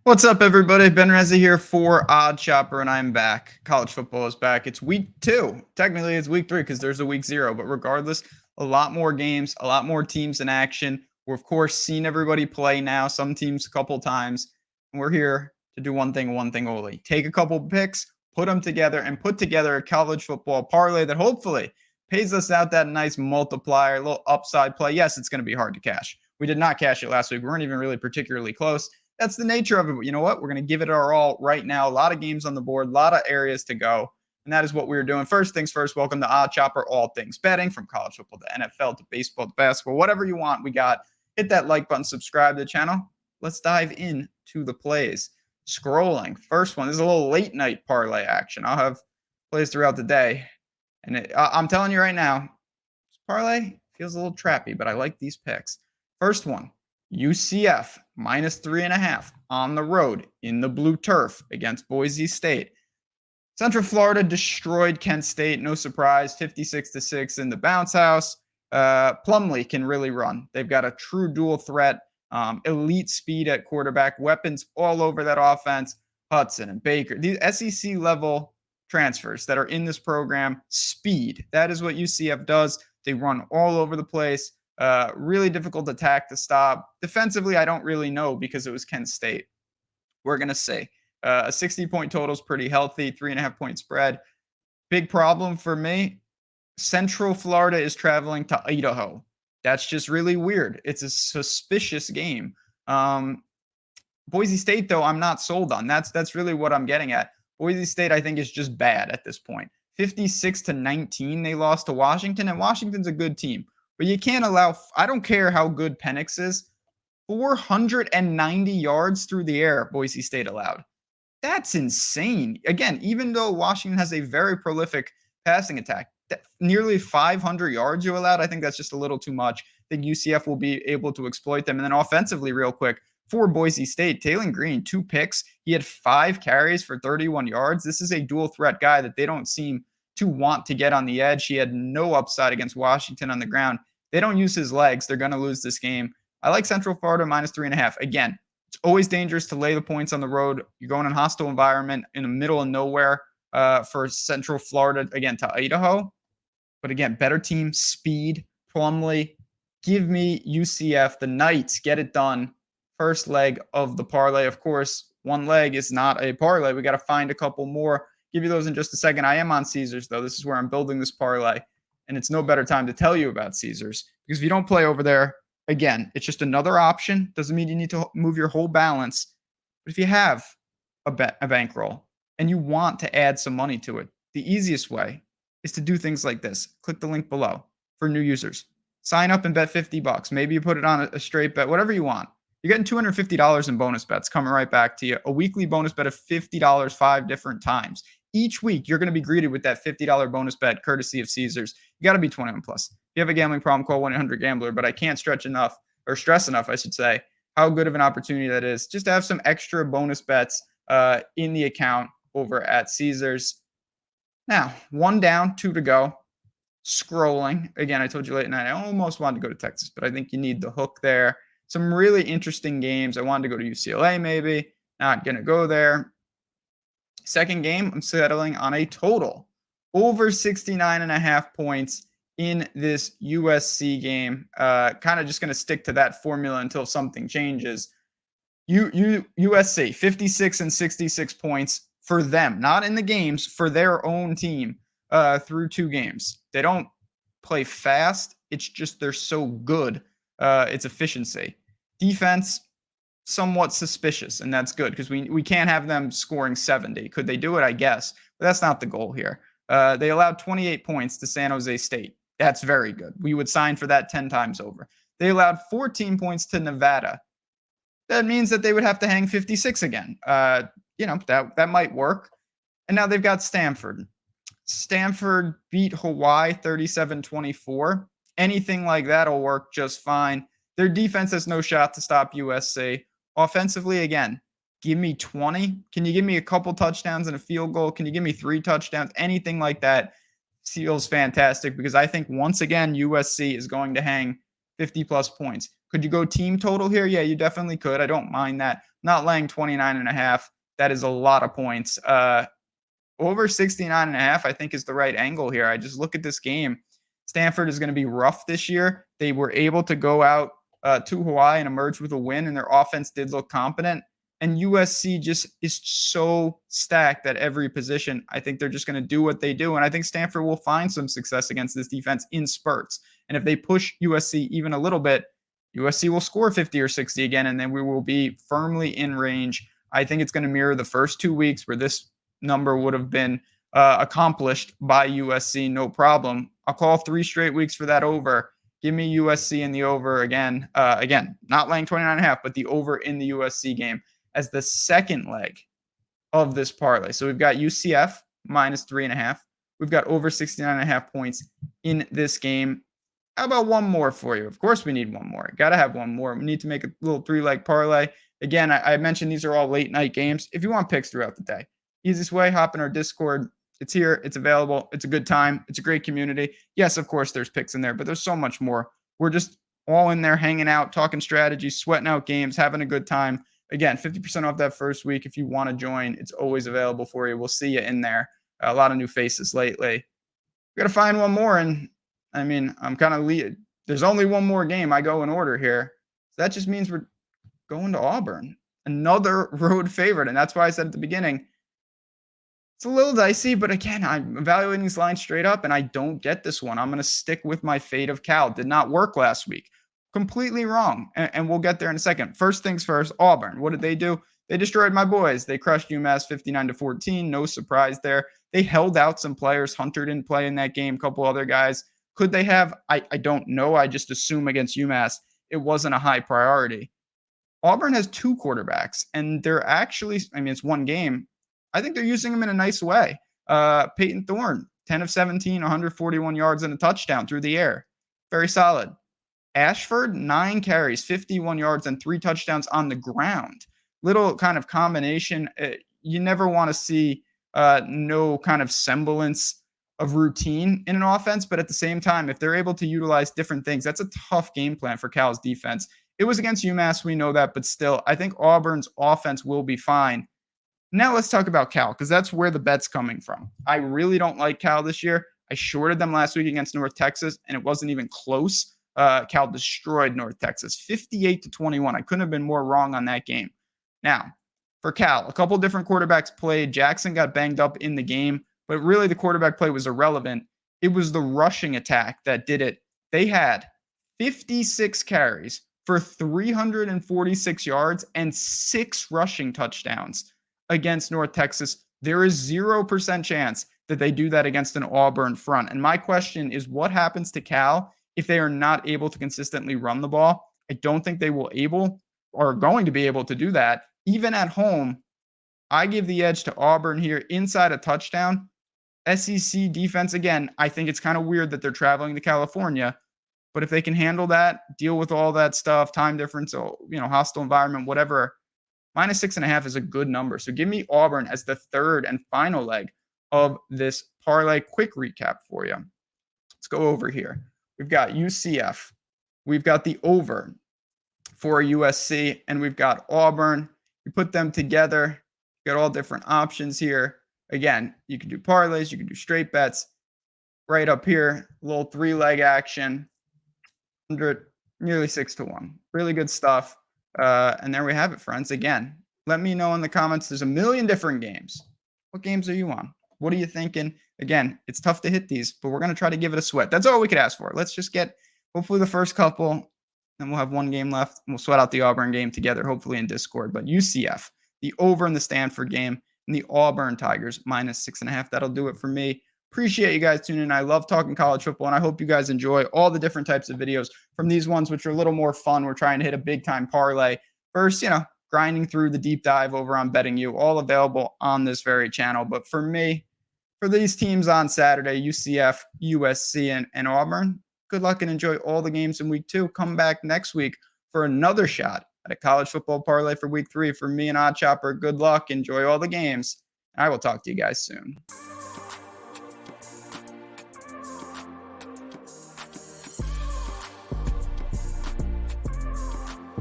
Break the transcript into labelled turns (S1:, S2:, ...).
S1: What's up, everybody? Ben Reza here for Odd Chopper, and I'm back. College football is back. It's week 2. Technically, it's week 3 because there's a week 0, but regardless, a lot more games, a lot more teams in action. We're, of course, seeing everybody play now, some teams a couple times, and we're here to do one thing only. Take a couple picks, put them together, and put together a college football parlay that hopefully pays us out that nice multiplier, little upside play. Yes, it's going to be hard to cash. We did not cash it last week. We weren't even really particularly close. That's the nature of it. But you know what? We're going to give it our all right now. A lot of games on the board, a lot of areas to go. And that is what we're doing. First things first, welcome to Odd Chopper, all things betting, from college football to NFL to baseball to basketball, whatever you want, we got. Hit that like button, subscribe to the channel. Let's dive into the plays. Scrolling. First one, this is a little late night parlay action. I'll have plays throughout the day. And I'm telling you right now, this parlay feels a little trappy, but I like these picks. First one, UCF minus 3.5 on the road in the blue turf against Boise State. Central Florida destroyed Kent State. No surprise, 56-6 in the bounce house. Plumlee can really run. They've got a true dual threat, elite speed at quarterback, weapons all over that offense. Hudson and Baker, these SEC level transfers that are in this program, speed. That is what UCF does. They run all over the place. Really difficult attack to stop. Defensively, I don't really know because it was Kent State. We're going to see. A 60-point total is pretty healthy, 3.5-point spread. Big problem for me, Central Florida is traveling to Idaho. That's just really weird. It's a suspicious game. Boise State, though, I'm not sold on. That's really what I'm getting at. Boise State, I think, is just bad at this point. 56-19, they lost to Washington, and Washington's a good team. But you can't allow, I don't care how good Penix is, 490 yards through the air Boise State allowed. That's insane. Again, even though Washington has a very prolific passing attack, nearly 500 yards you allowed, I think that's just a little too much. I think UCF will be able to exploit them. And then offensively, real quick, for Boise State, Taylon Green, 2 picks. He had 5 carries for 31 yards. This is a dual threat guy that they don't seem to want to get on the edge. He had no upside against Washington on the ground. They don't use his legs. They're going to lose this game. I like Central Florida minus 3.5. Again, it's always dangerous to lay the points on the road. You're going in a hostile environment in the middle of nowhere for Central Florida, again, to Idaho. But again, better team, speed, Plumlee. Give me UCF, the Knights, get it done. First leg of the parlay. Of course, one leg is not a parlay. We got to find a couple more. Give you those in just a second. I am on Caesars, though. This is where I'm building this parlay. And it's no better time to tell you about Caesars. Because if you don't play over there, again, it's just another option. Doesn't mean you need to move your whole balance. But if you have a bankroll and you want to add some money to it, the easiest way is to do things like this. Click the link below for new users. Sign up and bet $50. Maybe you put it on a straight bet, whatever you want. You're getting $250 in bonus bets coming right back to you. A weekly bonus bet of $50 5 different times. Each week, you're going to be greeted with that $50 bonus bet courtesy of Caesars. You got to be 21 plus. If you have a gambling problem, call 1-800-GAMBLER. But I can't stress enough, I should say, how good of an opportunity that is just to have some extra bonus bets in the account over at Caesars. Now, 1 down, 2 to go. Scrolling. Again, I told you late night, I almost wanted to go to Texas, but I think you need the hook there. Some really interesting games. I wanted to go to UCLA maybe. Not going to go there. Second game, I'm settling on a total over 69.5 points in this USC game. Kind of just going to stick to that formula until something changes. USC, 56 and 66 points for them, not in the games, for their own team through 2 games. They don't play fast. It's just they're so good. It's efficiency. Defense, somewhat suspicious, and that's good because we can't have them scoring 70. Could they do it? I guess, but that's not the goal here. They allowed 28 points to San Jose State. That's very good. We would sign for that 10 times over. They allowed 14 points to Nevada. That means that they would have to hang 56 again. That might work. And now they've got Stanford. Stanford beat Hawaii 37-24. Anything like that will work just fine. Their defense has no shot to stop USC. Offensively, again, give me 20. Can you give me a couple touchdowns and a field goal? Can you give me 3 touchdowns? Anything like that feels fantastic because I think, once again, USC is going to hang 50-plus points. Could you go team total here? Yeah, you definitely could. I don't mind that. not laying 29.5. That is a lot of points. Over 69.5, I think, is the right angle here. I just look at this game. Stanford is going to be rough this year. They were able to go out to Hawaii and emerge with a win, and their offense did look competent. And USC just is so stacked at every position. I think they're just going to do what they do. And I think Stanford will find some success against this defense in spurts. And if they push USC even a little bit, USC will score 50 or 60 again, and then we will be firmly in range. I think it's going to mirror the first 2 weeks where this number would have been accomplished by USC, no problem. I'll call 3 straight weeks for that over. Give me USC in the over again. Again, not laying 29.5, but the over in the USC game as the second leg of this parlay. So we've got UCF minus 3.5. We've got over 69.5 points in this game. How about one more for you? Of course we need one more. Got to have one more. We need to make a little 3-leg parlay. Again, I mentioned these are all late night games. If you want picks throughout the day, easiest way, hop in our Discord. It's here. It's available. It's a good time. It's a great community. Yes, of course, there's picks in there, but there's so much more. We're just all in there hanging out, talking strategies, sweating out games, having a good time. Again, 50% off that first week. If you want to join, it's always available for you. We'll see you in there. A lot of new faces lately. We got to find one more. And I mean, I'm kind of there's only one more game. I go in order here. So that just means we're going to Auburn, another road favorite. And that's why I said at the beginning, it's a little dicey, but again, I'm evaluating these lines straight up, and I don't get this one. I'm going to stick with my fate of Cal. Did not work last week. Completely wrong, and we'll get there in a second. First things first, Auburn. What did they do? They destroyed my boys. They crushed UMass 59-14. No surprise there. They held out some players. Hunter didn't play in that game. A couple other guys. Could they have? I don't know. I just assume against UMass it wasn't a high priority. Auburn has 2 quarterbacks, and they're actually, I mean, it's one game. I think they're using them in a nice way. Peyton Thorne, 10 of 17, 141 yards and a touchdown through the air. Very solid. Ashford, 9 carries, 51 yards and 3 touchdowns on the ground. Little kind of combination. You never want to see no kind of semblance of routine in an offense, but at the same time, if they're able to utilize different things, that's a tough game plan for Cal's defense. It was against UMass, we know that, but still, I think Auburn's offense will be fine. Now let's talk about Cal, because that's where the bet's coming from. I really don't like Cal this year. I shorted them last week against North Texas, and it wasn't even close. Cal destroyed North Texas, 58-21. I couldn't have been more wrong on that game. Now, for Cal, a couple different quarterbacks played. Jackson got banged up in the game, but really the quarterback play was irrelevant. It was the rushing attack that did it. They had 56 carries for 346 yards and 6 rushing touchdowns against North Texas. There is 0% chance that they do that against an Auburn front. And my question is, what happens to Cal if they are not able to consistently run the ball? I don't think they will are going to be able to do that. Even at home, I give the edge to Auburn here inside a touchdown. SEC defense, again, I think it's kind of weird that they're traveling to California, but if they can handle that, deal with all that stuff, time difference, hostile environment, whatever, -6.5 is a good number. So give me Auburn as the third and final leg of this parlay. Quick recap for you. Let's go over here. We've got UCF. We've got the over for USC, and we've got Auburn. You put them together, you got all different options here. Again, you can do parlays, you can do straight bets. Right up here, a little 3-leg action, nearly 6-1. Really good stuff. And there we have it, friends. Again, let me know in the comments. There's a million different games. What games are you on? What are you thinking? Again, it's tough to hit these, but we're going to try to give it a sweat. That's all we could ask for. Let's just get hopefully the first couple, then we'll have one game left. And we'll sweat out the Auburn game together, hopefully in Discord. But UCF, the over in the Stanford game, and the Auburn Tigers -6.5. That'll do it for me. Appreciate you guys tuning in. I love talking college football, and I hope you guys enjoy all the different types of videos from these ones, which are a little more fun. We're trying to hit a big-time parlay versus, grinding through the deep dive over on Betting You, all available on this very channel. But for me, for these teams on Saturday, UCF, USC, and Auburn, good luck and enjoy all the games in week 2. Come back next week for another shot at a college football parlay for week 3. For me and Odd Chopper, good luck. Enjoy all the games. And I will talk to you guys soon.